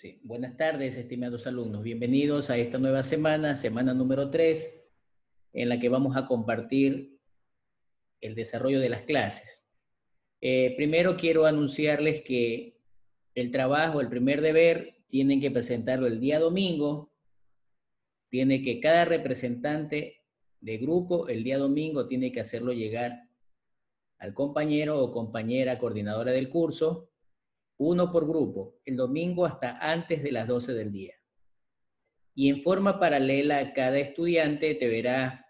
Sí. Buenas tardes, estimados alumnos. Bienvenidos a esta nueva semana, semana número 3, en la que vamos a compartir el desarrollo de las clases. Primero quiero anunciarles que el trabajo, el primer deber, tienen que presentarlo el día domingo. Tiene que cada representante de grupo el día domingo tiene que hacerlo llegar al compañero o compañera coordinadora del curso, uno por grupo, el domingo hasta antes de las 12 del día. Y en forma paralela, cada estudiante deberá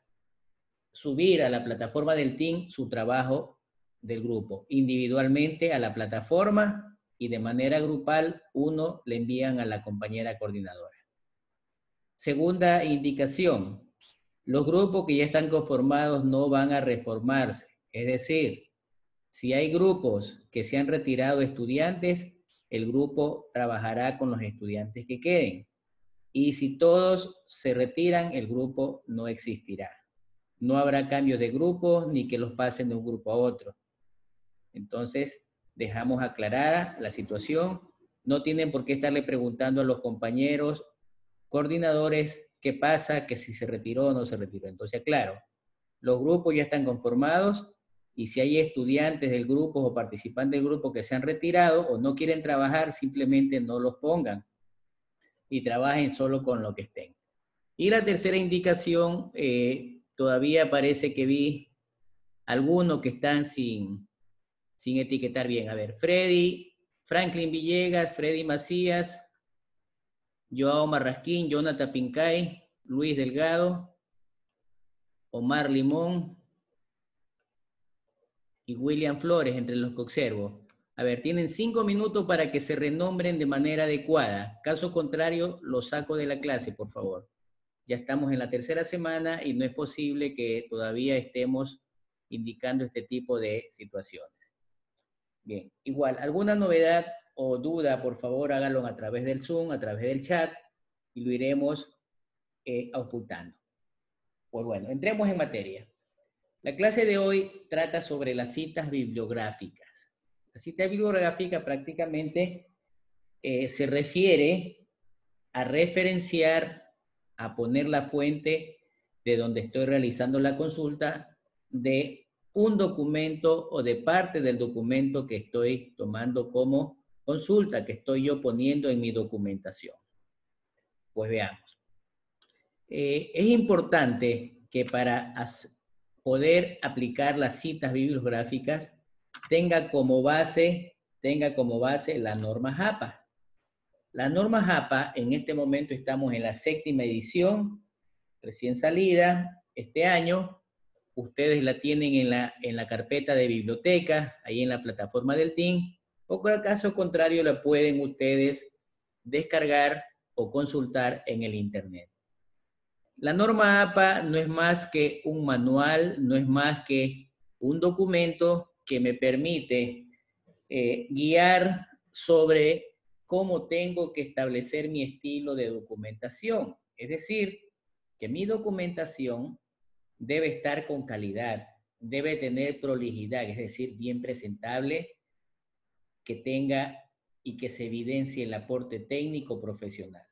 subir a la plataforma del team su trabajo del grupo, individualmente a la plataforma y de manera grupal uno le envían a la compañera coordinadora. Segunda indicación, los grupos que ya están conformados no van a reformarse, es decir, si hay grupos que se han retirado estudiantes, el grupo trabajará con los estudiantes que queden. Y si todos se retiran, el grupo no existirá. No habrá cambios de grupos ni que los pasen de un grupo a otro. Entonces, dejamos aclarada la situación. No tienen por qué estarle preguntando a los compañeros coordinadores qué pasa, que si se retiró o no se retiró. Entonces, claro, los grupos ya están conformados y si hay estudiantes del grupo o participantes del grupo que se han retirado o no quieren trabajar, simplemente no los pongan y trabajen solo con lo que estén. Y la tercera indicación, todavía parece que vi algunos que están sin etiquetar bien. A ver, Franklin Villegas, Freddy Macías, Joao Marrasquín, Jonathan Pincay, Luis Delgado, Omar Limón y William Flores, entre los que observo. A ver, tienen 5 minutos para que se renombren de manera adecuada. Caso contrario, los saco de la clase, por favor. Ya estamos en la tercera semana y no es posible que todavía estemos indicando este tipo de situaciones. Bien, igual, alguna novedad o duda, por favor, háganlo a través del Zoom, a través del chat, y lo iremos ocultando. Pues bueno, entremos en materia. La clase de hoy trata sobre las citas bibliográficas. La cita bibliográfica prácticamente se refiere a referenciar, a poner la fuente de donde estoy realizando la consulta de un documento o de parte del documento que estoy tomando como consulta, que estoy yo poniendo en mi documentación. Pues veamos. Es importante que para poder aplicar las citas bibliográficas tenga como base la norma JAPA. La norma JAPA, en este momento estamos en la 7ª edición, recién salida, este año. Ustedes la tienen en la carpeta de biblioteca, ahí en la plataforma del TIN, o en caso contrario la pueden ustedes descargar o consultar en el internet. La norma APA no es más que un manual, no es más que un documento que me permite guiar sobre cómo tengo que establecer mi estilo de documentación. Es decir, que mi documentación debe estar con calidad, debe tener prolijidad, es decir, bien presentable, que tenga y que se evidencie el aporte técnico profesional,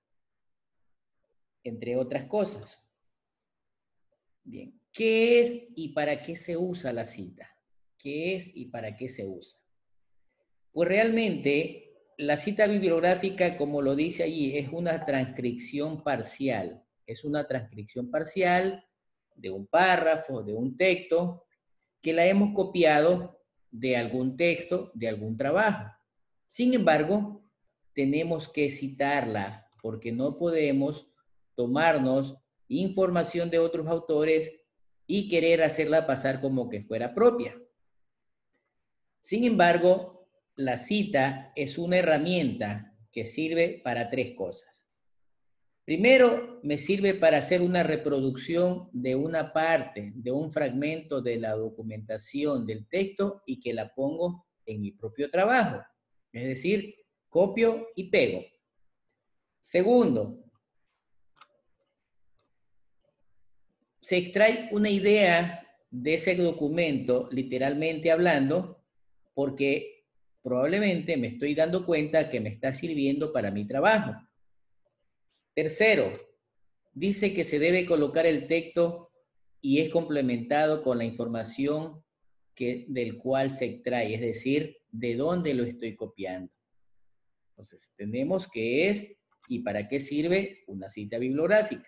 entre otras cosas. Bien, ¿qué es y para qué se usa la cita? ¿Qué es y para qué se usa? Pues realmente la cita bibliográfica, como lo dice allí, es una transcripción parcial. Es una transcripción parcial de un párrafo, de un texto, que la hemos copiado de algún texto, de algún trabajo. Sin embargo, tenemos que citarla porque no podemos tomarnos información de otros autores y querer hacerla pasar como que fuera propia. Sin embargo, la cita es una herramienta que sirve para 3 cosas. Primero, me sirve para hacer una reproducción de una parte, de un fragmento de la documentación del texto y que la pongo en mi propio trabajo. Es decir, copio y pego. Segundo, se extrae una idea de ese documento, literalmente hablando, porque probablemente me estoy dando cuenta que me está sirviendo para mi trabajo. Tercero, dice que se debe colocar el texto y es complementado con la información del cual se extrae, es decir, de dónde lo estoy copiando. Entonces, tenemos qué es y para qué sirve una cita bibliográfica.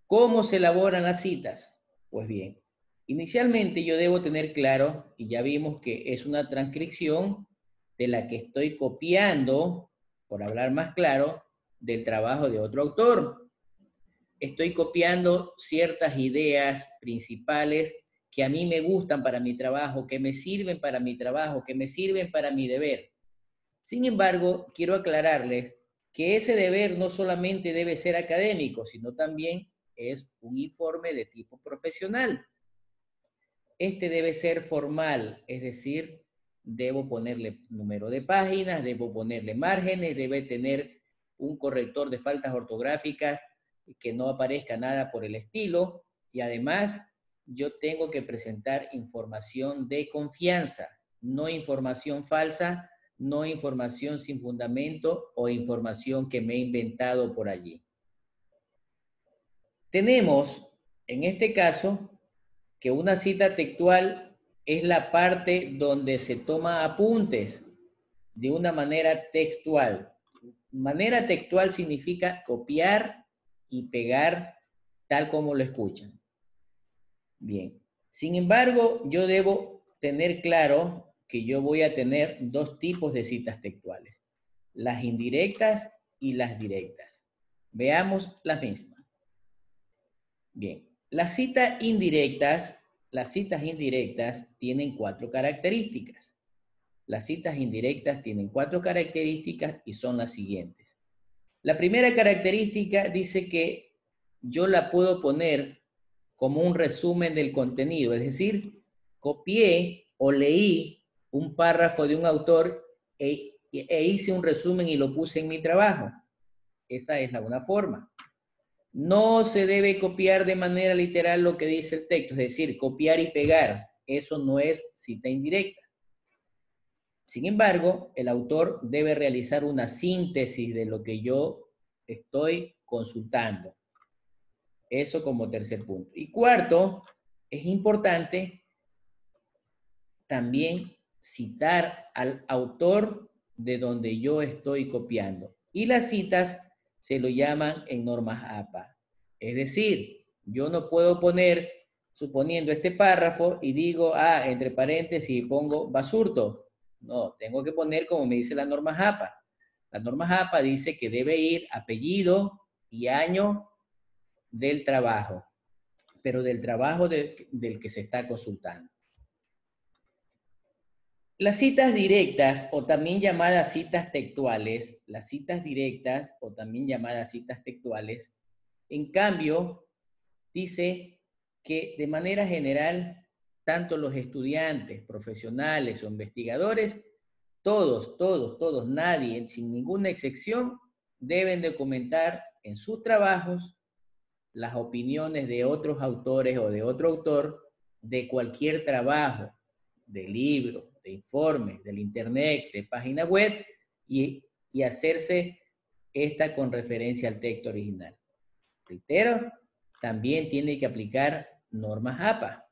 ¿Cómo se elaboran las citas? Pues bien, inicialmente yo debo tener claro, y ya vimos que es una transcripción de la que estoy copiando, por hablar más claro, del trabajo de otro autor. Estoy copiando ciertas ideas principales que a mí me gustan para mi trabajo, que me sirven para mi trabajo, que me sirven para mi deber. Sin embargo, quiero aclararles que ese deber no solamente debe ser académico, sino también es un informe de tipo profesional. Este debe ser formal, es decir, debo ponerle número de páginas, debo ponerle márgenes, debe tener un corrector de faltas ortográficas, que no aparezca nada por el estilo, y además yo tengo que presentar información de confianza, no información falsa, no información sin fundamento o información que me he inventado por allí. Tenemos, en este caso, que una cita textual es la parte donde se toma apuntes de una manera textual. Manera textual significa copiar y pegar tal como lo escuchan. Bien. Sin embargo, yo debo tener claro que yo voy a tener dos tipos de citas textuales, las indirectas y las directas. Veamos las mismas. Bien, las citas indirectas tienen 4 características. Las citas indirectas tienen 4 características y son las siguientes. La primera característica dice que yo la puedo poner como un resumen del contenido, es decir, copié o leí un párrafo de un autor e hice un resumen y lo puse en mi trabajo. Esa es una forma. No se debe copiar de manera literal lo que dice el texto, es decir, copiar y pegar. Eso no es cita indirecta. Sin embargo, el autor debe realizar una síntesis de lo que yo estoy consultando. Eso como tercer punto. Y cuarto, es importante también citar al autor de donde yo estoy copiando. Y las citas se lo llaman en normas APA. Es decir, yo no puedo poner, suponiendo este párrafo, y digo, entre paréntesis pongo Basurto. No, tengo que poner como me dice la norma APA. La norma APA dice que debe ir apellido y año del trabajo, pero del trabajo del que se está consultando. Las citas directas, o también llamadas citas textuales, las citas directas, o también llamadas citas textuales, en cambio, dice que de manera general, tanto los estudiantes, profesionales o investigadores, todos, nadie, sin ninguna excepción, deben documentar en sus trabajos las opiniones de otros autores o de otro autor de cualquier trabajo, de libro, de informe, del internet, de página web, y hacerse esta con referencia al texto original. Reitero, también tiene que aplicar normas APA.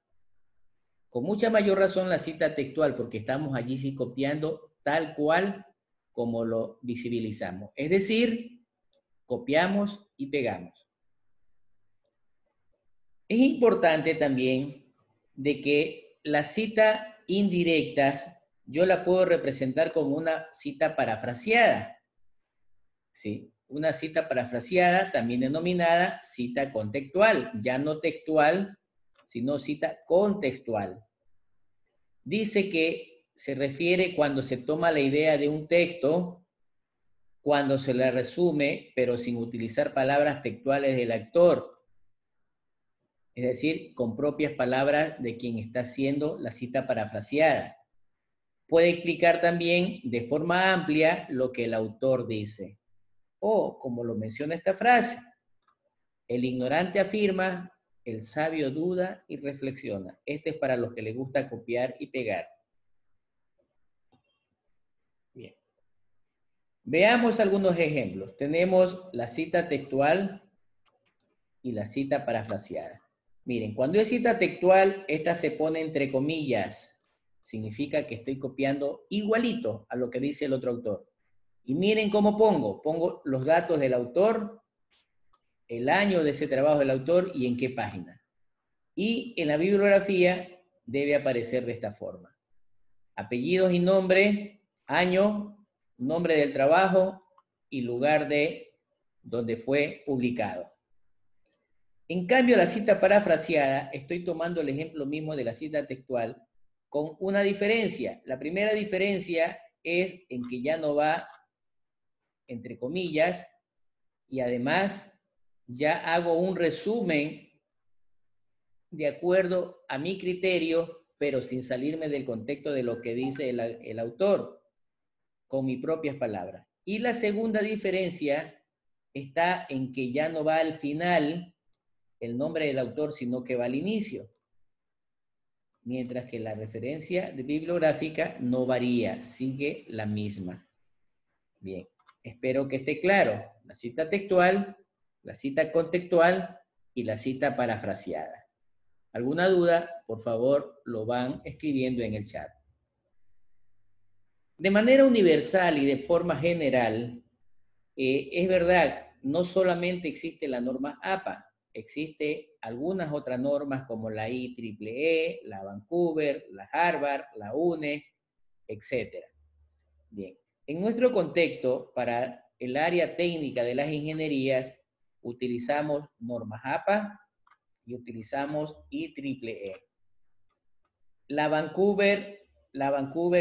Con mucha mayor razón la cita textual, porque estamos allí sí copiando tal cual como lo visibilizamos. Es decir, copiamos y pegamos. Es importante también de que las citas indirectas yo la puedo representar como una cita parafraseada. ¿Sí? Una cita parafraseada, también denominada cita contextual, ya no textual, sino cita contextual. Dice que se refiere cuando se toma la idea de un texto, cuando se la resume, pero sin utilizar palabras textuales del actor, es decir, con propias palabras de quien está haciendo la cita parafraseada. Puede explicar también de forma amplia lo que el autor dice. O, como lo menciona esta frase, el ignorante afirma, el sabio duda y reflexiona. Este es para los que les gusta copiar y pegar. Veamos algunos ejemplos. Tenemos la cita textual y la cita parafraseada. Miren, cuando es cita textual, esta se pone entre comillas. Significa que estoy copiando igualito a lo que dice el otro autor. Y miren cómo pongo. Pongo los datos del autor, el año de ese trabajo del autor y en qué página. Y en la bibliografía debe aparecer de esta forma. Apellidos y nombre, año, nombre del trabajo y lugar de donde fue publicado. En cambio, la cita parafraseada, estoy tomando el ejemplo mismo de la cita textual con una diferencia. La primera diferencia es en que ya no va entre comillas y además ya hago un resumen de acuerdo a mi criterio, pero sin salirme del contexto de lo que dice el autor, con mis propias palabras. Y la segunda diferencia está en que ya no va al final el nombre del autor, sino que va al inicio. Mientras que la referencia bibliográfica no varía, sigue la misma. Bien, espero que esté claro. La cita textual, la cita contextual y la cita parafraseada. ¿Alguna duda? Por favor, lo van escribiendo en el chat. De manera universal y de forma general, es verdad, no solamente existe la norma APA, existe algunas otras normas como la IEEE, la Vancouver, la Harvard, la UNE, etc. Bien, en nuestro contexto, para el área técnica de las ingenierías, utilizamos normas APA y utilizamos IEEE. La Vancouver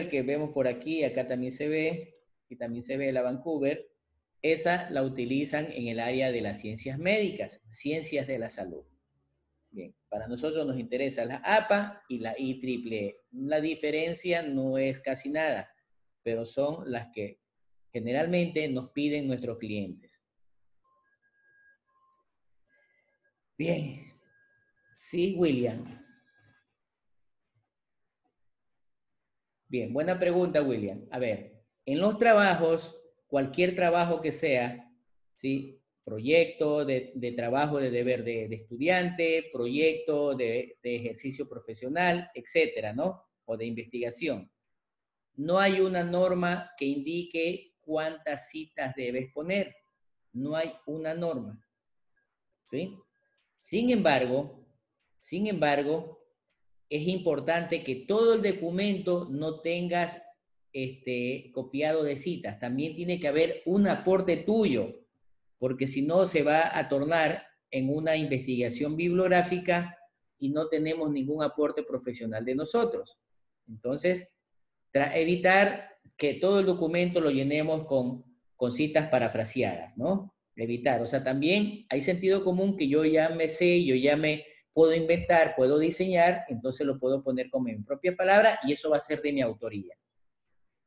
que vemos por aquí, acá también se ve, y también se ve la Vancouver, esa la utilizan en el área de las ciencias médicas, ciencias de la salud. Bien, para nosotros nos interesa la APA y la IEEE. La diferencia no es casi nada, pero son las que generalmente nos piden nuestros clientes. Bien, sí, William. Bien, buena pregunta, William. A ver, en los trabajos, cualquier trabajo que sea, ¿sí? Proyecto de trabajo de deber de estudiante, proyecto de ejercicio profesional, etcétera, ¿no? O de investigación. No hay una norma que indique cuántas citas debes poner. No hay una norma, ¿sí? Sin embargo, es importante que todo el documento no tengas copiado de citas. También tiene que haber un aporte tuyo, porque si no se va a tornar en una investigación bibliográfica y no tenemos ningún aporte profesional de nosotros. Entonces, evitar que todo el documento lo llenemos con citas parafraseadas, ¿no? Evitar, o sea, también hay sentido común que yo ya me sé, yo ya me puedo inventar, puedo diseñar, entonces lo puedo poner como mi propia palabra y eso va a ser de mi autoría.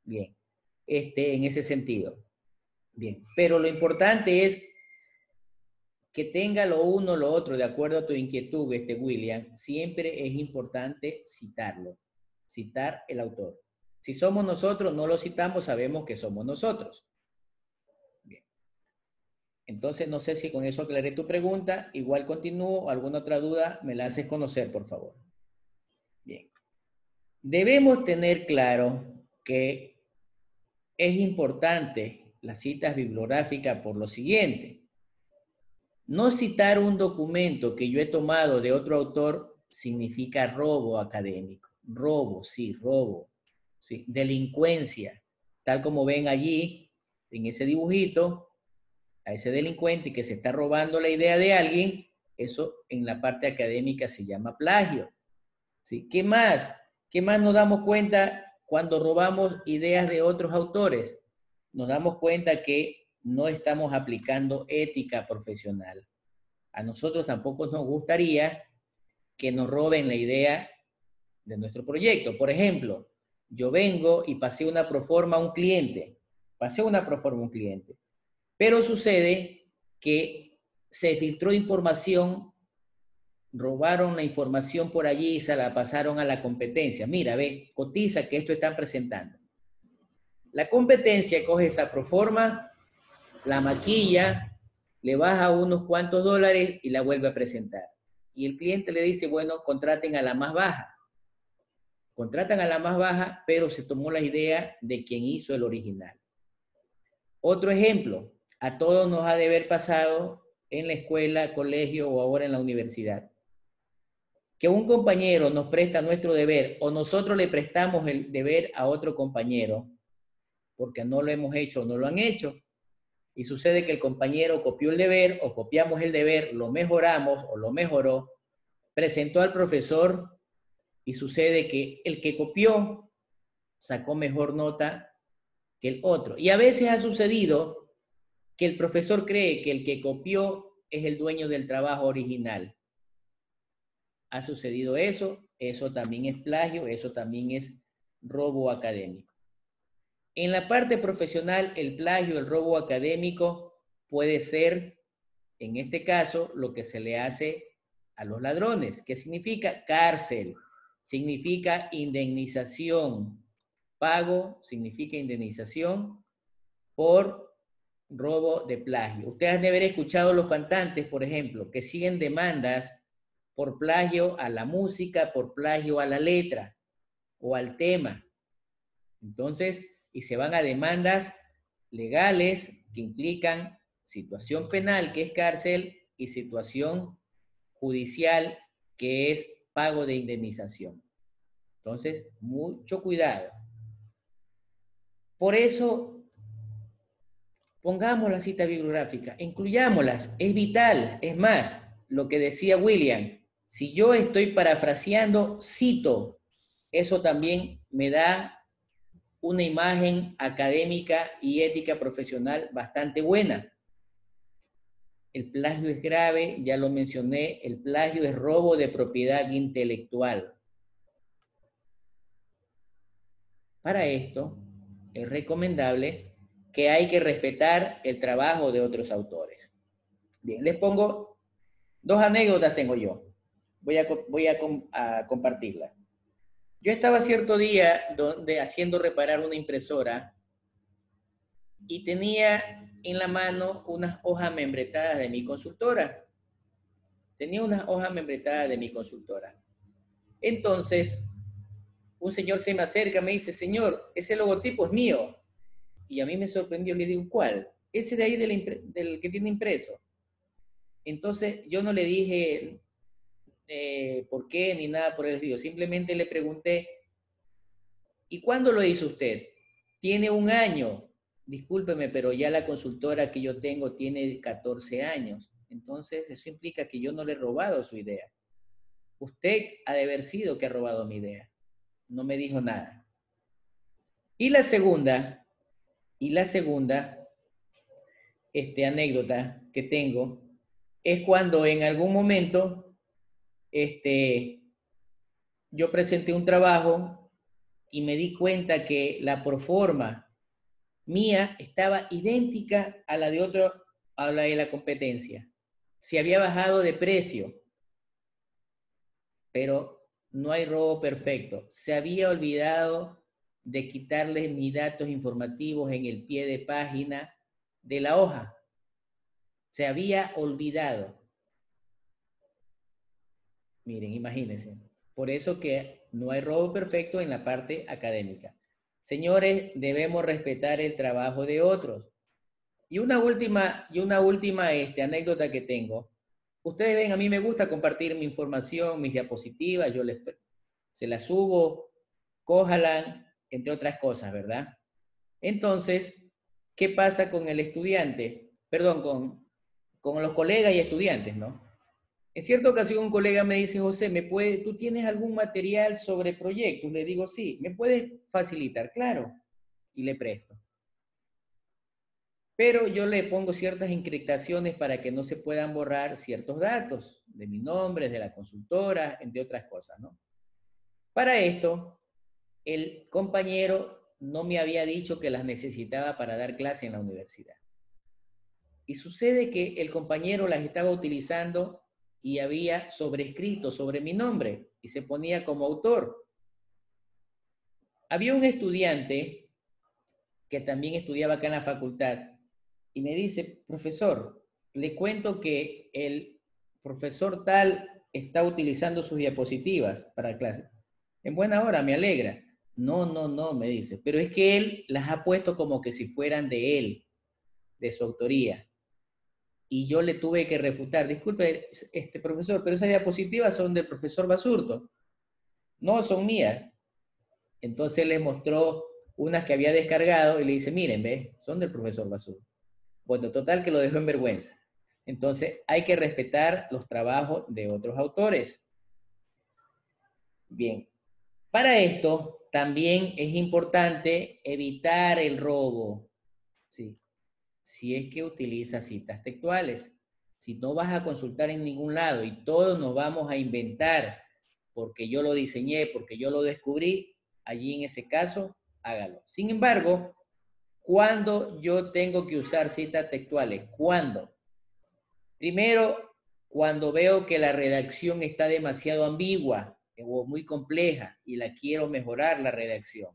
Bien, en ese sentido. Bien, pero lo importante es que tenga lo uno o lo otro, de acuerdo a tu inquietud, William, siempre es importante citarlo, citar el autor. Si somos nosotros, no lo citamos, sabemos que somos nosotros. Bien. Entonces, no sé si con eso aclaré tu pregunta. Igual continúo. ¿Alguna otra duda? Me la haces conocer, por favor. Bien. Debemos tener claro que es importante las citas bibliográficas por lo siguiente. No citar un documento que yo he tomado de otro autor significa robo académico. Robo, sí, robo. Sí, delincuencia. Tal como ven allí, en ese dibujito, a ese delincuente que se está robando la idea de alguien, eso en la parte académica se llama plagio. ¿Sí? ¿Qué más? ¿Qué más nos damos cuenta cuando robamos ideas de otros autores? Nos damos cuenta que no estamos aplicando ética profesional. A nosotros tampoco nos gustaría que nos roben la idea de nuestro proyecto. Por ejemplo, yo vengo y pasé una proforma a un cliente. Pero sucede que se filtró información, robaron la información por allí y se la pasaron a la competencia. Mira, ve, cotiza que esto están presentando. La competencia coge esa proforma, la maquilla, le baja unos cuantos dólares y la vuelve a presentar. Y el cliente le dice, bueno, contraten a la más baja. Contratan a la más baja, pero se tomó la idea de quien hizo el original. Otro ejemplo, a todos nos ha de haber pasado en la escuela, colegio o ahora en la universidad, que un compañero nos presta nuestro deber o nosotros le prestamos el deber a otro compañero porque no lo hemos hecho o no lo han hecho, y sucede que el compañero copió el deber o copiamos el deber, lo mejoramos o lo mejoró, presentó al profesor y sucede que el que copió sacó mejor nota que el otro. Y a veces ha sucedido que el profesor cree que el que copió es el dueño del trabajo original. Ha sucedido eso, eso también es plagio, eso también es robo académico. En la parte profesional, el plagio, el robo académico puede ser, en este caso, lo que se le hace a los ladrones. ¿Qué significa? Cárcel, significa indemnización. Pago significa indemnización por robo de plagio. Ustedes han de haber escuchado los cantantes, por ejemplo, que siguen demandas por plagio a la música, por plagio a la letra o al tema. Entonces, y se van a demandas legales que implican situación penal, que es cárcel, y situación judicial, que es pago de indemnización. Entonces, mucho cuidado. Por eso, pongamos la cita bibliográfica, incluyámoslas, es vital. Es más, lo que decía William, si yo estoy parafraseando, cito, eso también me da una imagen académica y ética profesional bastante buena. El plagio es grave, ya lo mencioné, el plagio es robo de propiedad intelectual. Para esto, es recomendable que hay que respetar el trabajo de otros autores. Bien, les pongo dos anécdotas tengo yo. Voy a compartirlas. Yo estaba cierto día haciendo reparar una impresora y tenía en la mano unas hojas membretadas de mi consultora. Entonces, un señor se me acerca, me dice, señor, ese logotipo es mío. Y a mí me sorprendió, le digo, ¿cuál? Ese de ahí del que tiene impreso. Entonces, yo no le dije por qué ni nada por el estilo. Simplemente le pregunté, ¿y cuándo lo hizo usted? Tiene un año. Discúlpeme, pero ya la consultora que yo tengo tiene 14 años. Entonces, eso implica que yo no le he robado su idea. Usted ha de haber sido que ha robado mi idea. No me dijo nada. Y la segunda anécdota que tengo es cuando en algún momento yo presenté un trabajo y me di cuenta que la proforma mía estaba idéntica a la de la competencia. Se había bajado de precio, pero no hay robo perfecto. Se había olvidado de quitarles mis datos informativos en el pie de página de la hoja. Se había olvidado. Miren, imagínense. Por eso que no hay robo perfecto en la parte académica. Señores, debemos respetar el trabajo de otros. Y una última anécdota que tengo. Ustedes ven, a mí me gusta compartir mi información, mis diapositivas, se las subo, cójalan, entre otras cosas, ¿verdad? Entonces, ¿qué pasa con el estudiante? Perdón, con los colegas y estudiantes, ¿no? En cierta ocasión un colega me dice, José, ¿tú tienes algún material sobre proyectos? Le digo, sí, ¿me puedes facilitar? Claro, y le presto. Pero yo le pongo ciertas encriptaciones para que no se puedan borrar ciertos datos de mi nombre, de la consultora, entre otras cosas, ¿no? Para esto, el compañero no me había dicho que las necesitaba para dar clase en la universidad. Y sucede que el compañero las estaba utilizando y había sobrescrito sobre mi nombre y se ponía como autor. Había un estudiante que también estudiaba acá en la facultad, y me dice, profesor, le cuento que el profesor tal está utilizando sus diapositivas para clase. En buena hora, me alegra. No, no, no, me dice, pero es que él las ha puesto como que si fueran de él, de su autoría. Y yo le tuve que refutar, disculpe, profesor, pero esas diapositivas son del profesor Basurto. No, son mías. Entonces le mostró unas que había descargado y le dice, miren, ve, son del profesor Basurto. Bueno, total que lo dejó en vergüenza. Entonces hay que respetar los trabajos de otros autores. Bien, para esto también es importante evitar el robo. Sí. Si es que utilizas citas textuales. Si no vas a consultar en ningún lado y todos nos vamos a inventar porque yo lo diseñé, porque yo lo descubrí, allí en ese caso, hágalo. Sin embargo, ¿cuándo yo tengo que usar citas textuales? ¿Cuándo? Primero, cuando veo que la redacción está demasiado ambigua o muy compleja y la quiero mejorar la redacción.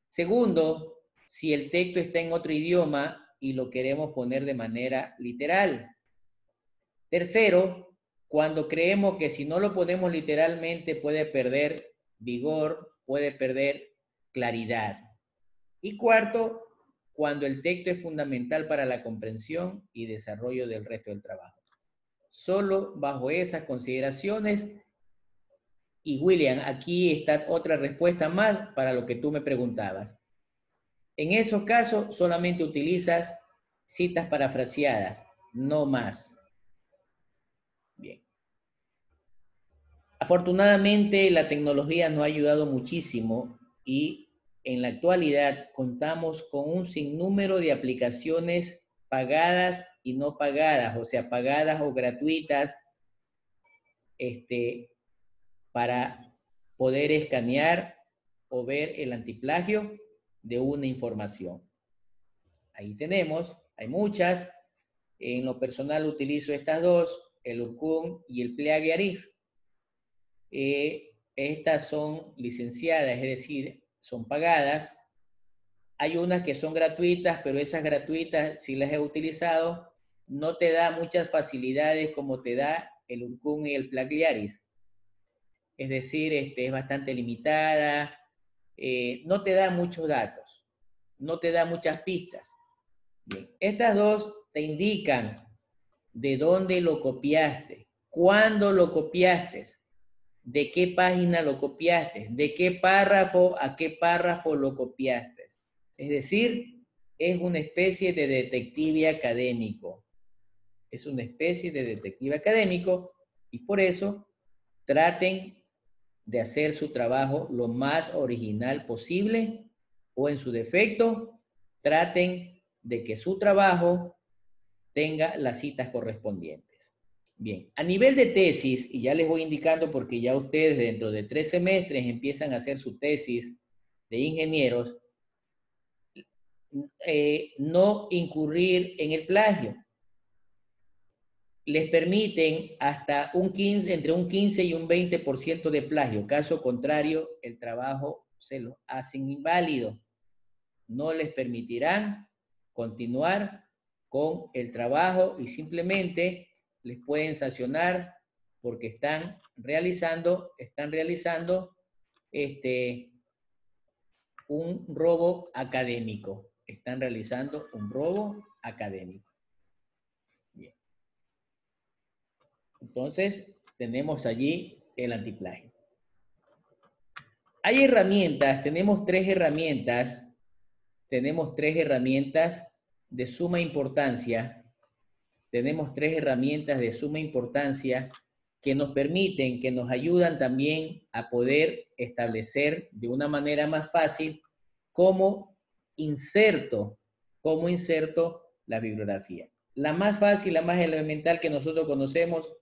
Segundo, si el texto está en otro idioma y lo queremos poner de manera literal. Tercero, cuando creemos que si no lo ponemos literalmente puede perder vigor, puede perder claridad. Y cuarto, cuando el texto es fundamental para la comprensión y desarrollo del resto del trabajo. Solo bajo esas consideraciones, y William, aquí está otra respuesta más para lo que tú me preguntabas. En esos casos solamente utilizas citas parafraseadas, no más. Bien. Afortunadamente la tecnología nos ha ayudado muchísimo y en la actualidad contamos con un sinnúmero de aplicaciones pagadas y no pagadas, o sea, pagadas o gratuitas, para poder escanear o ver el antiplagio de una información. Ahí tenemos, hay muchas. En lo personal utilizo estas dos, el Urkun y el Plagiaris. Estas son licenciadas, es decir, son pagadas. Hay unas que son gratuitas, pero esas gratuitas, si las he utilizado, no te da muchas facilidades como te da el Urkun y el Plagiaris. Es decir, es bastante limitada, no te da muchos datos, no te da muchas pistas. Bien, estas dos te indican de dónde lo copiaste, cuándo lo copiaste, de qué página lo copiaste, de qué párrafo a qué párrafo lo copiaste. Es decir, es una especie de detective académico. Es una especie de detective académico y por eso traten de hacer su trabajo lo más original posible o en su defecto, traten de que su trabajo tenga las citas correspondientes. Bien, a nivel de tesis, y ya les voy indicando porque ya ustedes dentro de 3 semestres empiezan a hacer su tesis de ingenieros, no incurrir en el plagio. Les permiten hasta entre un 15 y un 20% de plagio. Caso contrario, el trabajo se lo hacen inválido. No les permitirán continuar con el trabajo y simplemente les pueden sancionar porque están realizando un robo académico. Están realizando un robo académico. Bien. Entonces, tenemos allí el antiplagio. Hay herramientas, tenemos tres herramientas de suma importancia. Tenemos tres herramientas de suma importancia que nos permiten, que nos ayudan también a poder establecer de una manera más fácil cómo inserto la bibliografía. La más fácil, la más elemental que nosotros conocemos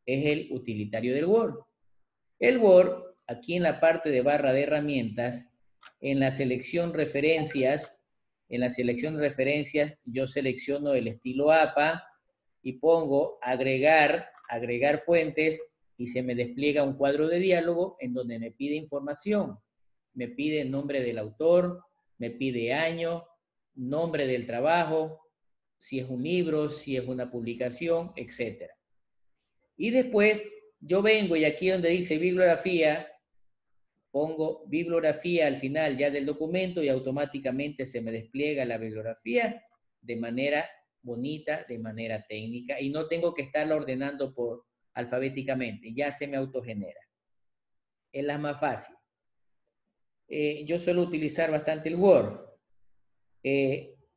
es el utilitario del Word. El Word, aquí en la parte de barra de herramientas, en la selección referencias, yo selecciono el estilo APA y pongo agregar fuentes y se me despliega un cuadro de diálogo en donde me pide información. Me pide el nombre del autor, me pide año, nombre del trabajo, si es un libro, si es una publicación, etc. Y después yo vengo y aquí donde dice bibliografía, pongo bibliografía al final ya del documento y automáticamente se me despliega la bibliografía de manera bonita, de manera técnica, y no tengo que estarla ordenando alfabéticamente, ya se me autogenera. Es la más fácil. Yo suelo utilizar bastante el Word.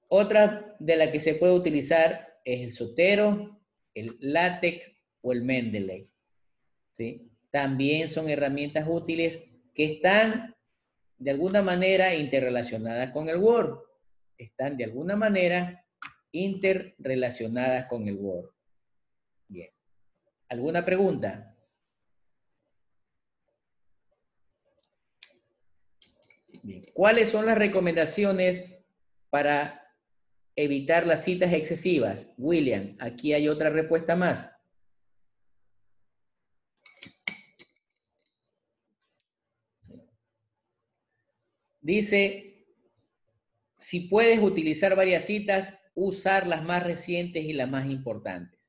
Otra de las que se puede utilizar es el Zotero, el LaTeX o el Mendeley. ¿Sí? También son herramientas útiles que están de alguna manera interrelacionadas con el Word. Están de alguna manera interrelacionadas con el Word. Bien. ¿Alguna pregunta? Bien. ¿Cuáles son las recomendaciones para evitar las citas excesivas? William, aquí hay otra respuesta más. Dice, si puedes utilizar varias citas, usar las más recientes y las más importantes.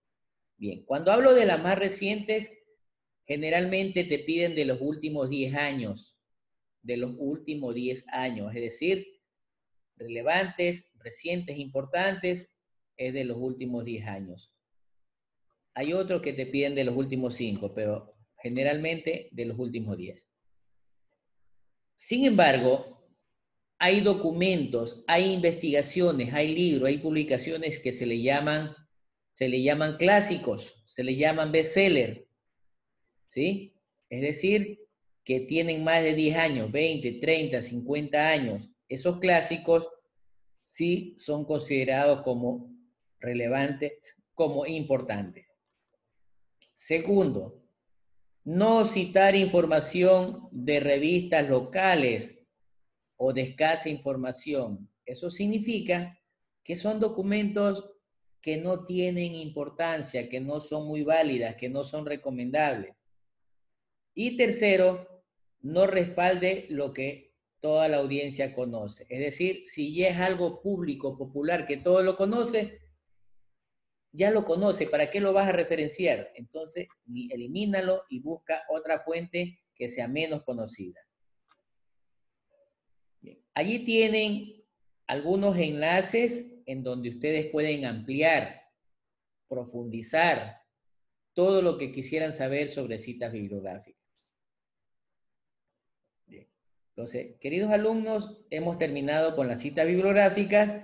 Bien, cuando hablo de las más recientes, generalmente te piden de los últimos 10 años, de los últimos 10 años, es decir, relevantes, recientes, importantes, es de los últimos 10 años. Hay otros que te piden de los últimos 5, pero generalmente de los últimos 10. Sin embargo, hay documentos, hay investigaciones, hay libros, hay publicaciones que se le llaman clásicos, se le llaman bestseller, ¿sí? Es decir, que tienen más de 10 años, 20, 30, 50 años. Esos clásicos sí son considerados como relevantes, como importantes. Segundo, no citar información de revistas locales o de escasa información. Eso significa que son documentos que no tienen importancia, que no son muy válidas, que no son recomendables. Y tercero, no respalde lo que toda la audiencia conoce. Es decir, si ya es algo público, popular, que todo lo conoce, ya lo conoce, ¿para qué lo vas a referenciar? Entonces, elimínalo y busca otra fuente que sea menos conocida. Bien. Allí tienen algunos enlaces en donde ustedes pueden ampliar, profundizar todo lo que quisieran saber sobre citas bibliográficas. Bien. Entonces, queridos alumnos, hemos terminado con las citas bibliográficas.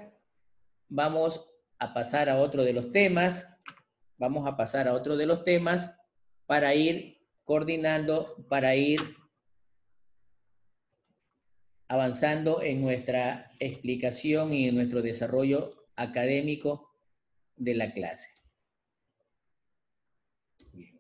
Vamos a pasar a otro de los temas. Vamos a pasar a otro de los temas para ir coordinando, para ir avanzando en nuestra explicación y en nuestro desarrollo académico de la clase. Bien.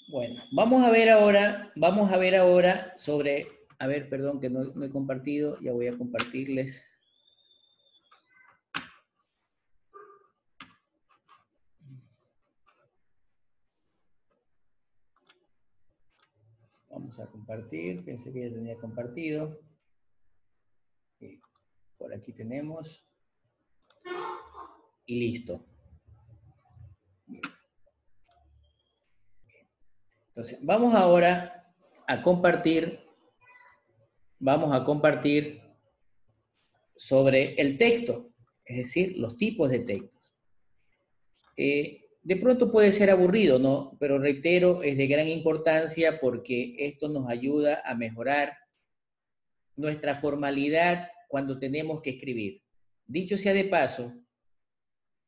Bueno, vamos a ver ahora sobre, a ver, perdón que no he compartido, ya voy a compartirles. Vamos a compartir, pensé que ya tenía compartido. Por aquí tenemos. Y listo. Entonces, vamos ahora a compartir sobre el texto, es decir, los tipos de textos. De pronto puede ser aburrido, ¿no? Pero reitero, es de gran importancia porque esto nos ayuda a mejorar nuestra formalidad cuando tenemos que escribir. Dicho sea de paso,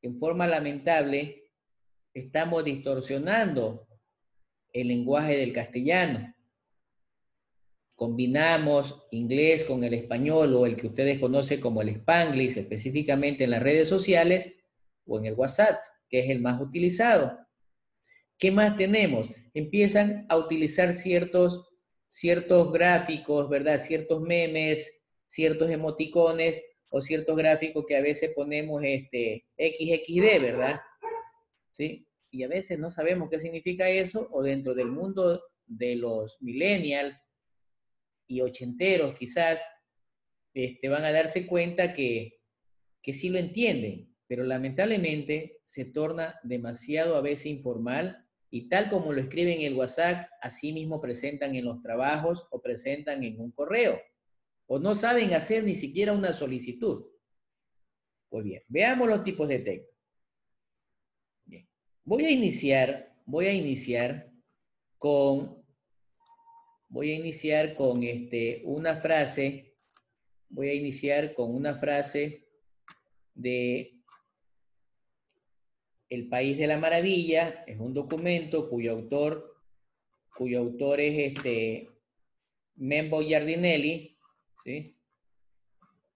en forma lamentable, estamos distorsionando el lenguaje del castellano. Combinamos inglés con el español o el que ustedes conocen como el Spanglish, específicamente en las redes sociales o en el WhatsApp, que es el más utilizado. ¿Qué más tenemos? Empiezan a utilizar ciertos gráficos, ¿verdad? Ciertos memes, ciertos emoticones o ciertos gráficos que a veces ponemos XXD, ¿verdad? ¿Sí? Y a veces no sabemos qué significa eso, o dentro del mundo de los millennials y ochenteros quizás van a darse cuenta que sí lo entienden, pero lamentablemente se torna demasiado a veces informal y tal como lo escriben en el WhatsApp, así mismo presentan en los trabajos o presentan en un correo, o no saben hacer ni siquiera una solicitud. Pues bien, veamos los tipos de texto. Bien. Voy a iniciar con, una frase, de El País de la Maravilla. Es un documento cuyo autor es Membo Giardinelli, ¿sí?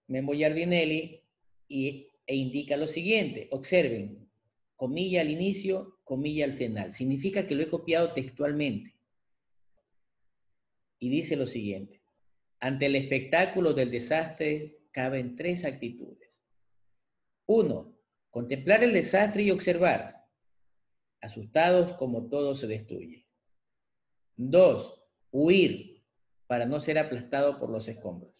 Membo Giardinelli, e indica lo siguiente. Observen, comilla al inicio, comilla al final. Significa que lo he copiado textualmente. Y dice lo siguiente. Ante el espectáculo del desastre caben tres actitudes. 1. Contemplar el desastre y observar, asustados como todo se destruye. 2. Huir para no ser aplastado por los escombros.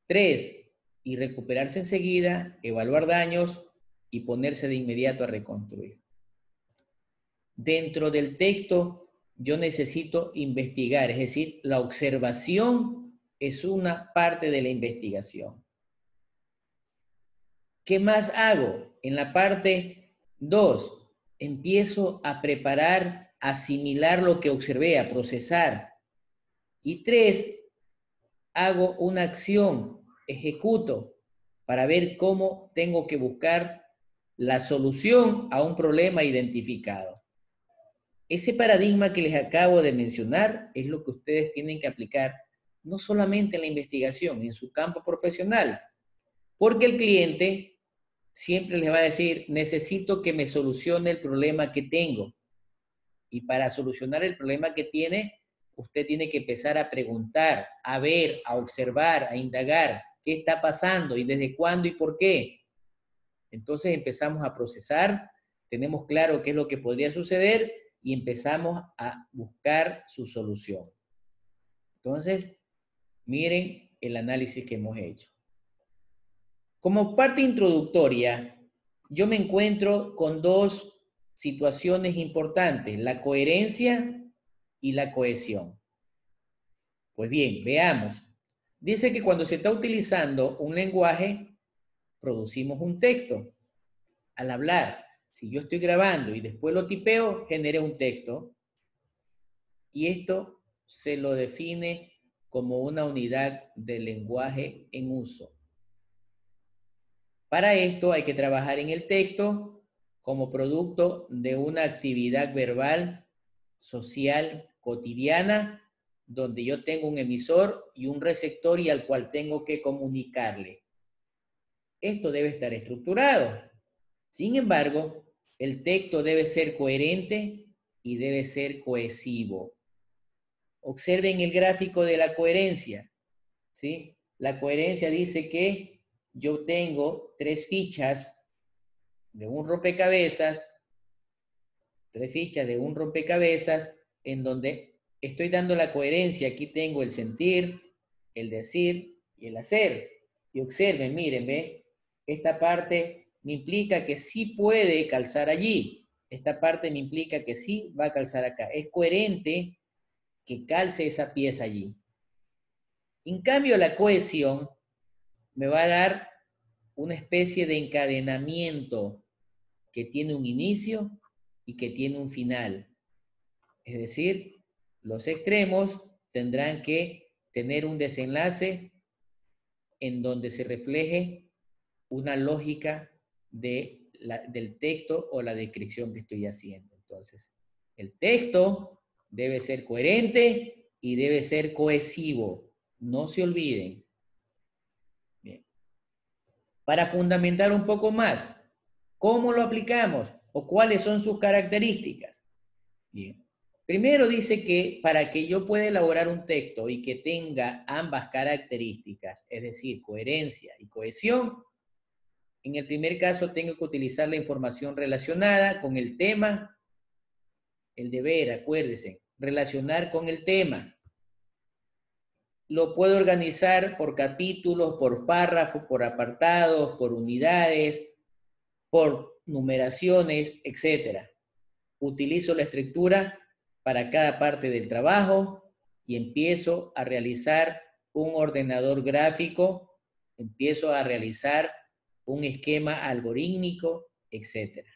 3. Y recuperarse enseguida, evaluar daños y ponerse de inmediato a reconstruir. Dentro del texto yo necesito investigar, es decir, la observación es una parte de la investigación. ¿Qué más hago? En la parte 2, empiezo a preparar, a asimilar lo que observé, a procesar. Y 3, hago una acción, ejecuto, para ver cómo tengo que buscar la solución a un problema identificado. Ese paradigma que les acabo de mencionar es lo que ustedes tienen que aplicar no solamente en la investigación, en su campo profesional, porque el cliente siempre les va a decir, necesito que me solucione el problema que tengo. Y para solucionar el problema que tiene, usted tiene que empezar a preguntar, a ver, a observar, a indagar qué está pasando y desde cuándo y por qué. Entonces empezamos a procesar, tenemos claro qué es lo que podría suceder y empezamos a buscar su solución. Entonces, miren el análisis que hemos hecho. Como parte introductoria, yo me encuentro con dos situaciones importantes, la coherencia y la cohesión. Pues bien, veamos. Dice que cuando se está utilizando un lenguaje, producimos un texto. Al hablar, si yo estoy grabando y después lo tipeo, genera un texto. Y esto se lo define como una unidad de lenguaje en uso. Para esto hay que trabajar en el texto como producto de una actividad verbal, social, cotidiana, donde yo tengo un emisor y un receptor y al cual tengo que comunicarle. Esto debe estar estructurado. Sin embargo, el texto debe ser coherente y debe ser cohesivo. Observen el gráfico de la coherencia, ¿sí? La coherencia dice que yo tengo tres fichas de un rompecabezas, en donde estoy dando la coherencia. Aquí tengo el sentir, el decir y el hacer. Y observen, miren, ¿ve? Esta parte me implica que sí puede calzar allí. Esta parte me implica que sí va a calzar acá. Es coherente que calce esa pieza allí. En cambio, la cohesión me va a dar una especie de encadenamiento que tiene un inicio y que tiene un final. Es decir, los extremos tendrán que tener un desenlace en donde se refleje una lógica del texto o la descripción que estoy haciendo. Entonces, el texto debe ser coherente y debe ser cohesivo. No se olviden. Bien. Para fundamentar un poco más, ¿cómo lo aplicamos o cuáles son sus características? Bien. Primero dice que para que yo pueda elaborar un texto y que tenga ambas características, es decir, coherencia y cohesión, en el primer caso tengo que utilizar la información relacionada con el tema, el deber, acuérdense, relacionar con el tema. Lo puedo organizar por capítulos, por párrafos, por apartados, por unidades, por numeraciones, etc. Utilizo la estructura para cada parte del trabajo y empiezo a realizar un ordenador gráfico, empiezo a realizar un esquema algorítmico, etc.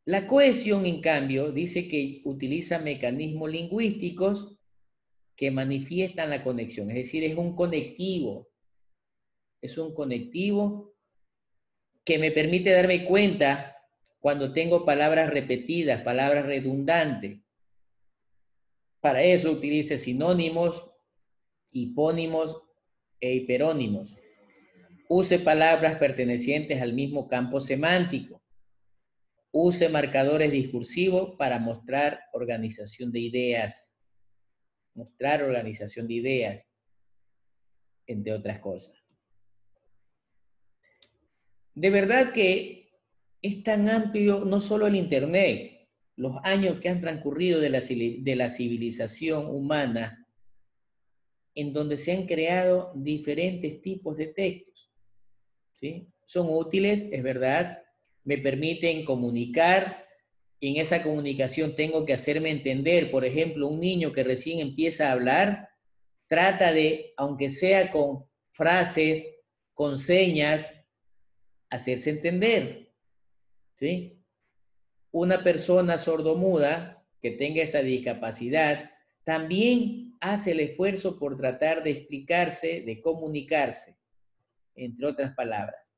La cohesión, en cambio, dice que utiliza mecanismos lingüísticos que manifiestan la conexión, es decir, es un conectivo que me permite darme cuenta cuando tengo palabras repetidas, palabras redundantes. Para eso utilice sinónimos, hipónimos e hiperónimos. Use palabras pertenecientes al mismo campo semántico. Use marcadores discursivos para mostrar organización de ideas. Mostrar organización de ideas, entre otras cosas. De verdad que es tan amplio no solo el Internet, los años que han transcurrido de la civilización humana, en donde se han creado diferentes tipos de textos, ¿sí? Son útiles, es verdad, me permiten comunicar, y en esa comunicación tengo que hacerme entender. Por ejemplo, un niño que recién empieza a hablar, trata de, aunque sea con frases, con señas, hacerse entender, ¿sí? Una persona sordomuda que tenga esa discapacidad también hace el esfuerzo por tratar de explicarse, de comunicarse, entre otras palabras.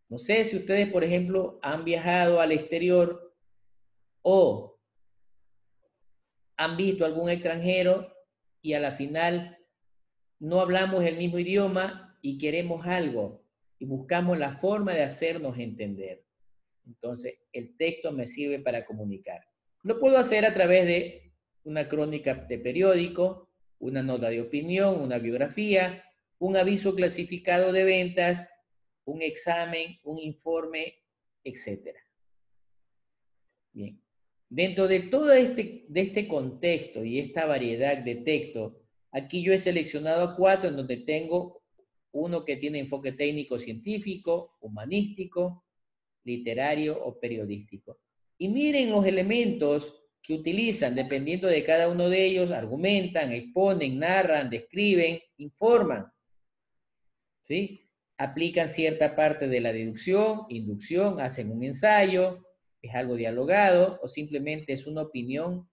No sé si ustedes, por ejemplo, han viajado al exterior o han visto algún extranjero y a la final no hablamos el mismo idioma y queremos algo y buscamos la forma de hacernos entender. Entonces, el texto me sirve para comunicar. Lo puedo hacer a través de una crónica de periódico, una nota de opinión, una biografía, un aviso clasificado de ventas, un examen, un informe, etc. Bien. Dentro de todo este contexto y esta variedad de texto, aquí yo he seleccionado 4 en donde tengo uno que tiene enfoque técnico científico, humanístico, literario o periodístico. Y miren los elementos que utilizan, dependiendo de cada uno de ellos, argumentan, exponen, narran, describen, informan, ¿sí? Aplican cierta parte de la deducción, inducción, hacen un ensayo, es algo dialogado o simplemente es una opinión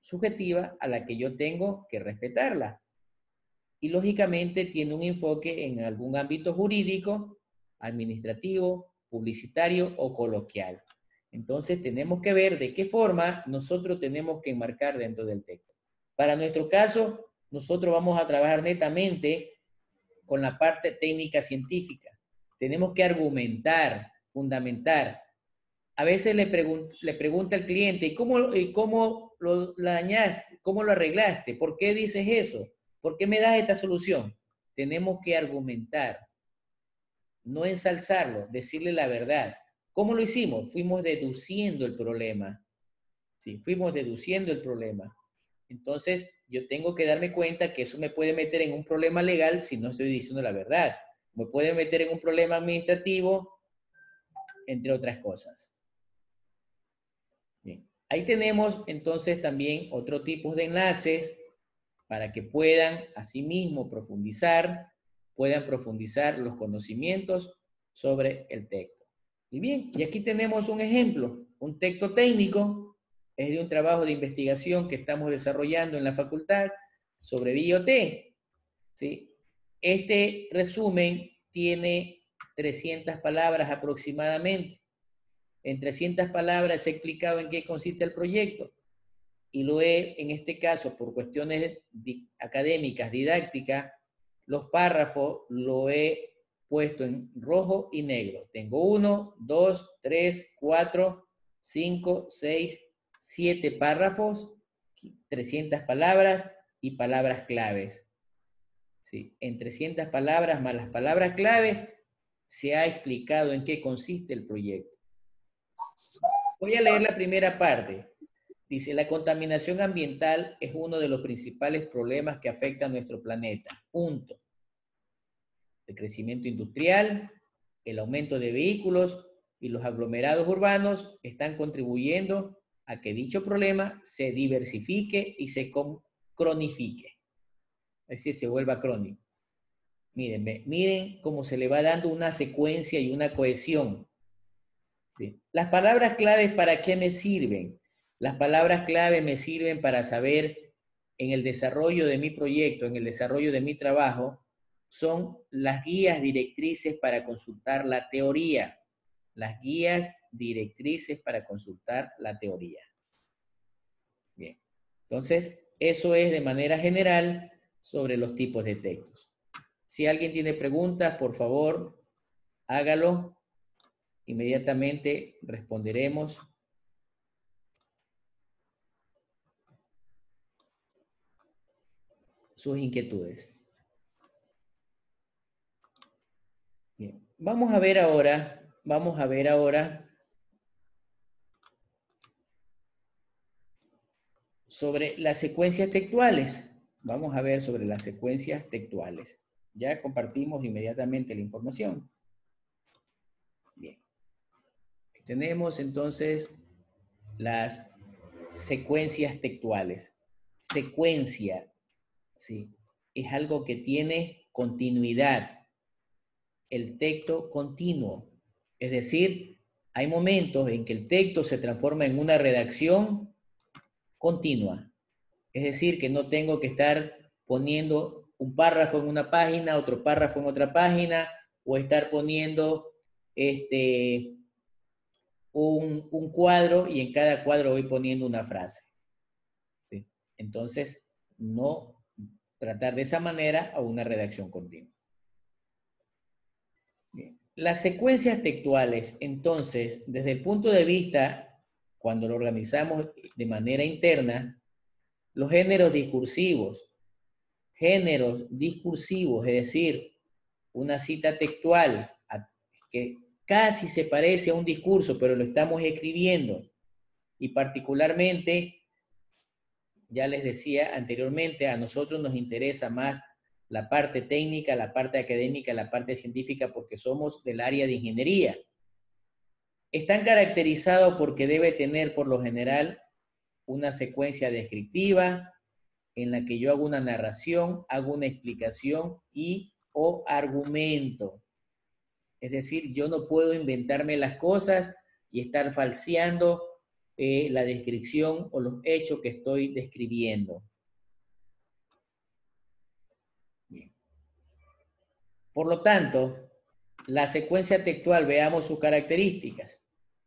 subjetiva a la que yo tengo que respetarla. Y lógicamente tiene un enfoque en algún ámbito jurídico, administrativo, publicitario o coloquial. Entonces tenemos que ver de qué forma nosotros tenemos que enmarcar dentro del texto. Para nuestro caso, nosotros vamos a trabajar netamente con la parte técnica científica. Tenemos que argumentar, fundamentar. A veces le pregunta al cliente, ¿y cómo lo dañaste? ¿Cómo lo arreglaste? ¿Por qué dices eso? ¿Por qué me das esta solución? Tenemos que argumentar, no ensalzarlo, decirle la verdad. ¿Cómo lo hicimos? Fuimos deduciendo el problema. Sí, fuimos deduciendo el problema. Entonces, yo tengo que darme cuenta que eso me puede meter en un problema legal si no estoy diciendo la verdad. Me puede meter en un problema administrativo, entre otras cosas. Bien. Ahí tenemos entonces también otro tipo de enlaces para que puedan asimismo puedan profundizar los conocimientos sobre el texto. Y bien, y aquí tenemos un ejemplo, un texto técnico, es de un trabajo de investigación que estamos desarrollando en la facultad sobre BIOT, ¿sí? Este resumen tiene 300 palabras aproximadamente. En 300 palabras he explicado en qué consiste el proyecto y lo he, en este caso, por cuestiones académicas, didácticas, los párrafos lo he puesto en rojo y negro. Tengo 1, 2, 3, 4, 5, 6, 7 párrafos, 300 palabras y palabras claves. ¿Sí? En 300 palabras más las palabras claves se ha explicado en qué consiste el proyecto. Voy a leer la primera parte. Dice, la contaminación ambiental es uno de los principales problemas que afecta a nuestro planeta. Punto. El crecimiento industrial, el aumento de vehículos y los aglomerados urbanos están contribuyendo a que dicho problema se diversifique y se cronifique. Es decir, se vuelva crónico. Miren cómo se le va dando una secuencia y una cohesión. ¿Sí? Las palabras claves, ¿para qué me sirven? Las palabras clave me sirven para saber en el desarrollo de mi proyecto, en el desarrollo de mi trabajo, son las guías directrices para consultar la teoría. Las guías directrices para consultar la teoría. Bien. Entonces, eso es de manera general sobre los tipos de textos. Si alguien tiene preguntas, por favor, hágalo. Inmediatamente responderemos. Sus inquietudes. Bien. Vamos a ver ahora sobre las secuencias textuales. Vamos a ver sobre las secuencias textuales. Ya compartimos inmediatamente la información. Bien. Tenemos entonces las secuencias textuales. Secuencia, ¿sí? Es algo que tiene continuidad. El texto continuo. Es decir, hay momentos en que el texto se transforma en una redacción continua. Es decir, que no tengo que estar poniendo un párrafo en una página, otro párrafo en otra página, o estar poniendo un cuadro y en cada cuadro voy poniendo una frase. ¿Sí? Entonces, no tratar de esa manera a una redacción continua. Bien. Las secuencias textuales, entonces, desde el punto de vista, cuando lo organizamos de manera interna, los géneros discursivos, es decir, una cita textual que casi se parece a un discurso, pero lo estamos escribiendo, y particularmente, ya les decía anteriormente, a nosotros nos interesa más la parte técnica, la parte académica, la parte científica, porque somos del área de ingeniería. Están caracterizados porque debe tener, por lo general, una secuencia descriptiva en la que yo hago una narración, hago una explicación y o argumento. Es decir, yo no puedo inventarme las cosas y estar falseando la descripción o los hechos que estoy describiendo. Bien. Por lo tanto, la secuencia textual, veamos sus características.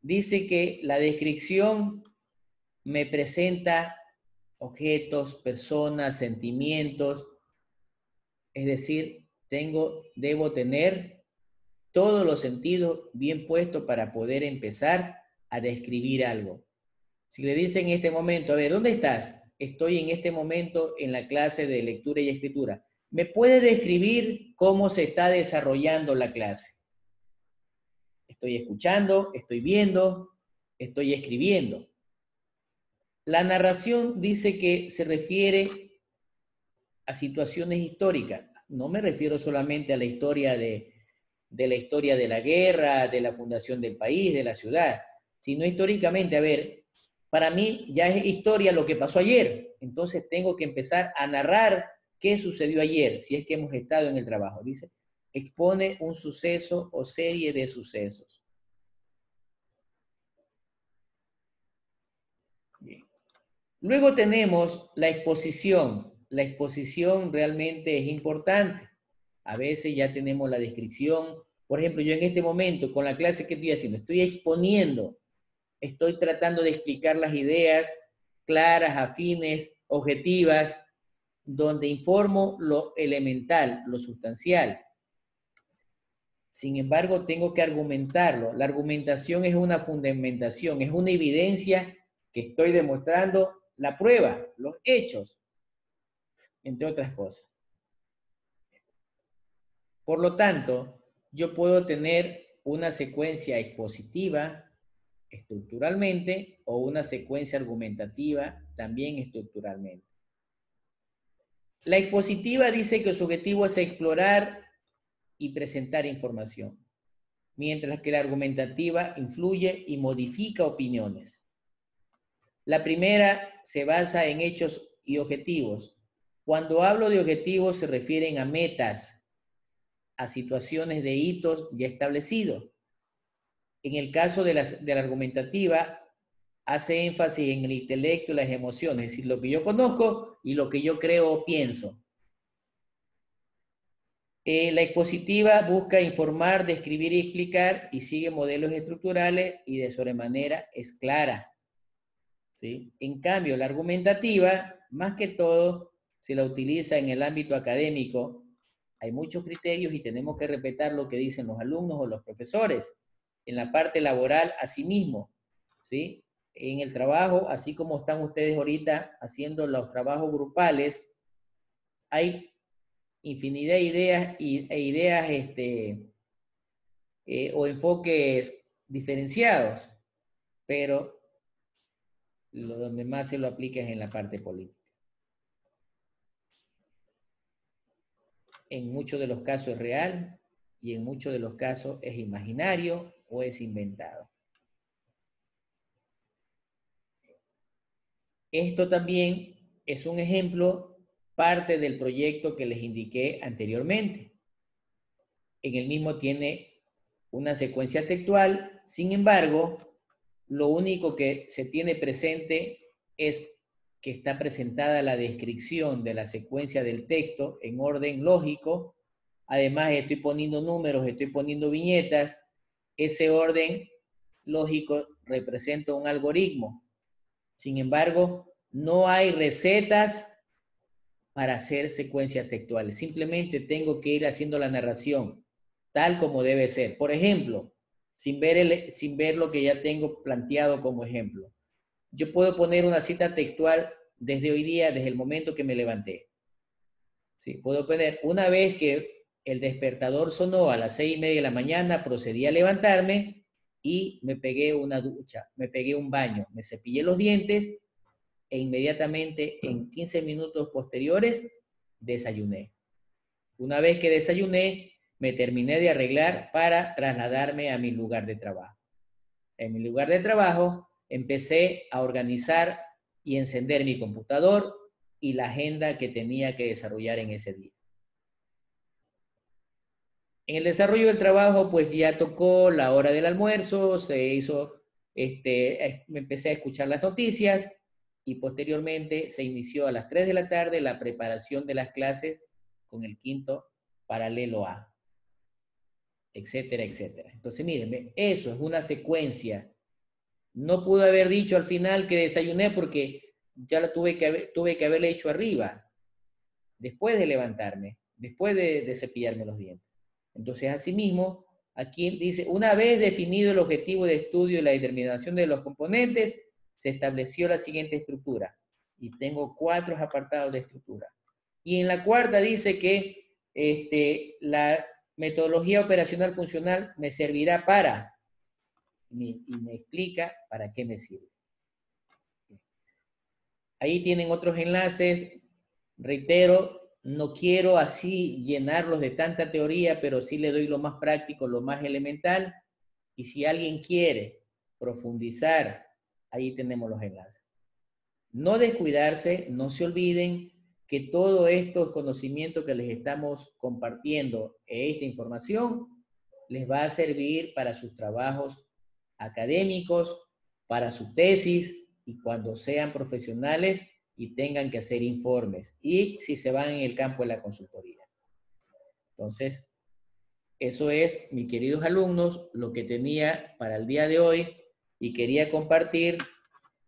Dice que la descripción me presenta objetos, personas, sentimientos. Es decir, debo tener todos los sentidos bien puestos para poder empezar a describir algo. Si le dicen en este momento, a ver, ¿dónde estás? Estoy en este momento en la clase de lectura y escritura. ¿Me puede describir cómo se está desarrollando la clase? Estoy escuchando, estoy viendo, estoy escribiendo. La narración dice que se refiere a situaciones históricas. No me refiero solamente a la historia de la guerra, de la fundación del país, de la ciudad, sino históricamente, a ver, para mí ya es historia lo que pasó ayer, entonces tengo que empezar a narrar qué sucedió ayer, si es que hemos estado en el trabajo. Dice, expone un suceso o serie de sucesos. Bien. Luego tenemos la exposición. La exposición realmente es importante. A veces ya tenemos la descripción. Por ejemplo, yo en este momento, con la clase que estoy haciendo, estoy exponiendo, estoy tratando de explicar las ideas claras, afines, objetivas, donde informo lo elemental, lo sustancial. Sin embargo, tengo que argumentarlo. La argumentación es una fundamentación, es una evidencia que estoy demostrando la prueba, los hechos, entre otras cosas. Por lo tanto, yo puedo tener una secuencia expositiva estructuralmente o una secuencia argumentativa también estructuralmente. La expositiva dice que su objetivo es explorar y presentar información, mientras que la argumentativa influye y modifica opiniones. La primera se basa en hechos y objetivos. Cuando hablo de objetivos se refieren a metas, a situaciones de hitos ya establecidos. En el caso de la argumentativa, hace énfasis en el intelecto y las emociones, es decir, lo que yo conozco y lo que yo creo o pienso. La expositiva busca informar, describir y explicar y sigue modelos estructurales y de sobremanera es clara. ¿Sí? En cambio, la argumentativa, más que todo, se la utiliza en el ámbito académico. Hay muchos criterios y tenemos que respetar lo que dicen los alumnos o los profesores. En la parte laboral, asimismo, ¿sí? En el trabajo, así como están ustedes ahorita haciendo los trabajos grupales, hay infinidad de ideas o enfoques diferenciados, pero donde más se lo aplica es en la parte política. En muchos de los casos es real y en muchos de los casos es imaginario o es inventado. Esto también es un ejemplo, parte del proyecto que les indiqué anteriormente. En el mismo tiene una secuencia textual, sin embargo, lo único que se tiene presente es que está presentada la descripción de la secuencia del texto en orden lógico. Además, estoy poniendo números, estoy poniendo viñetas. Ese orden lógico representa un algoritmo. Sin embargo, no hay recetas para hacer secuencias textuales. Simplemente tengo que ir haciendo la narración tal como debe ser. Por ejemplo, sin ver lo que ya tengo planteado como ejemplo. Yo puedo poner una cita textual desde hoy día, desde el momento que me levanté. ¿Sí? Puedo poner, una vez que el despertador sonó a las 6:30 de la mañana, procedí a levantarme y me pegué una ducha, me pegué un baño, me cepillé los dientes e inmediatamente en 15 minutos posteriores desayuné. Una vez que desayuné, me terminé de arreglar para trasladarme a mi lugar de trabajo. En mi lugar de trabajo empecé a organizar y encender mi computador y la agenda que tenía que desarrollar en ese día. En el desarrollo del trabajo, pues ya tocó la hora del almuerzo, se hizo, me empecé a escuchar las noticias y posteriormente se inició a las 3 de la tarde la preparación de las clases con el quinto paralelo A, etcétera, etcétera. Entonces, mírenme, eso es una secuencia. No pude haber dicho al final que desayuné porque ya lo tuve que haberle hecho arriba, después de levantarme, después de cepillarme los dientes. Entonces, asimismo, aquí dice, una vez definido el objetivo de estudio y la determinación de los componentes, se estableció la siguiente estructura. Y tengo 4 apartados de estructura. Y en la cuarta dice que la metodología operacional funcional me servirá para, y me explica para qué me sirve. Ahí tienen otros enlaces. Reitero, no quiero así llenarlos de tanta teoría, pero sí le doy lo más práctico, lo más elemental. Y si alguien quiere profundizar, ahí tenemos los enlaces. No descuidarse, no se olviden que todos estos conocimientos que les estamos compartiendo, esta información, les va a servir para sus trabajos académicos, para su tesis y cuando sean profesionales y tengan que hacer informes y si se van en el campo de la consultoría. Entonces, eso es, mis queridos alumnos, lo que tenía para el día de hoy y quería compartir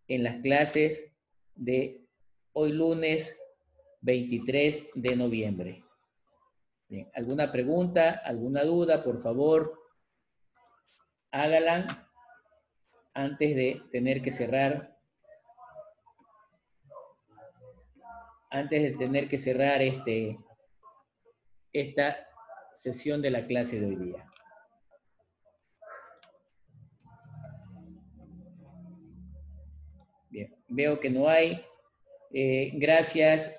en las clases de hoy lunes 23 de noviembre. Bien, ¿alguna pregunta, alguna duda? Por favor, hágala antes de tener que cerrar antes de tener que cerrar esta sesión de la clase de hoy día. Bien, veo que no hay. Gracias.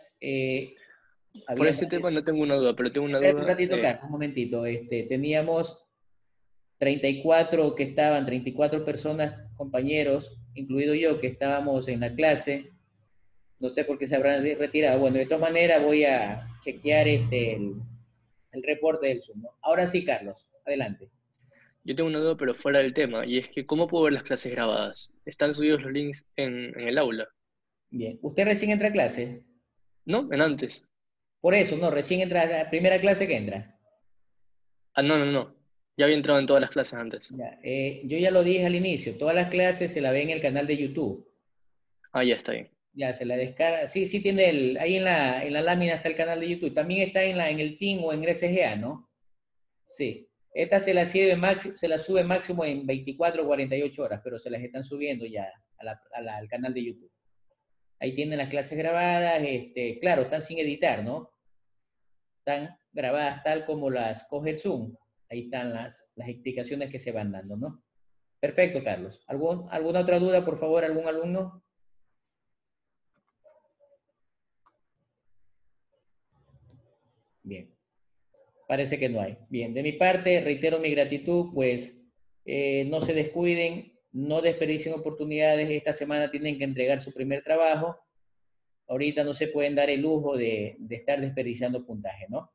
Por este tema no tengo una duda, pero tengo una Un duda. ratito, Carlos, un momentito. Teníamos 34 que estaban, 34 personas, compañeros, incluido yo, que estábamos en la clase. No sé por qué se habrán retirado. Bueno, de todas maneras voy a chequear el reporte del Zoom, ¿no? Ahora sí, Carlos, adelante. Yo tengo una duda, pero fuera del tema, y es que ¿cómo puedo ver las clases grabadas? ¿Están subidos los links en el aula? Bien, ¿usted recién entra a clase? ¿No? En antes. Por eso, no, recién entra a la primera clase que entra. Ah, no, no, no. Ya había entrado en todas las clases antes. Ya, yo ya lo dije al inicio, todas las clases se la ven en el canal de YouTube. Ah, ya está bien. Ya, se la descarga. Sí, sí tiene ahí en la lámina está el canal de YouTube. También está en el Team o en SGA, ¿no? Sí. Esta se la sube máximo en 24 o 48 horas, pero se las están subiendo ya al canal de YouTube. Ahí tienen las clases grabadas, claro, están sin editar, ¿no? Están grabadas tal como las coge el Zoom. Ahí están las explicaciones que se van dando, ¿no? Perfecto, Carlos. ¿Alguna otra duda, por favor, algún alumno? Bien. Parece que no hay. Bien, de mi parte, reitero mi gratitud, pues no se descuiden, no desperdicien oportunidades. Esta semana tienen que entregar su primer trabajo. Ahorita no se pueden dar el lujo de estar desperdiciando puntaje, ¿no?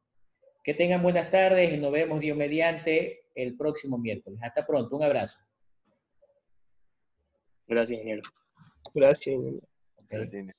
Que tengan buenas tardes y nos vemos, Dios mediante, el próximo miércoles. Hasta pronto, un abrazo. Gracias, ingeniero. Gracias. Okay.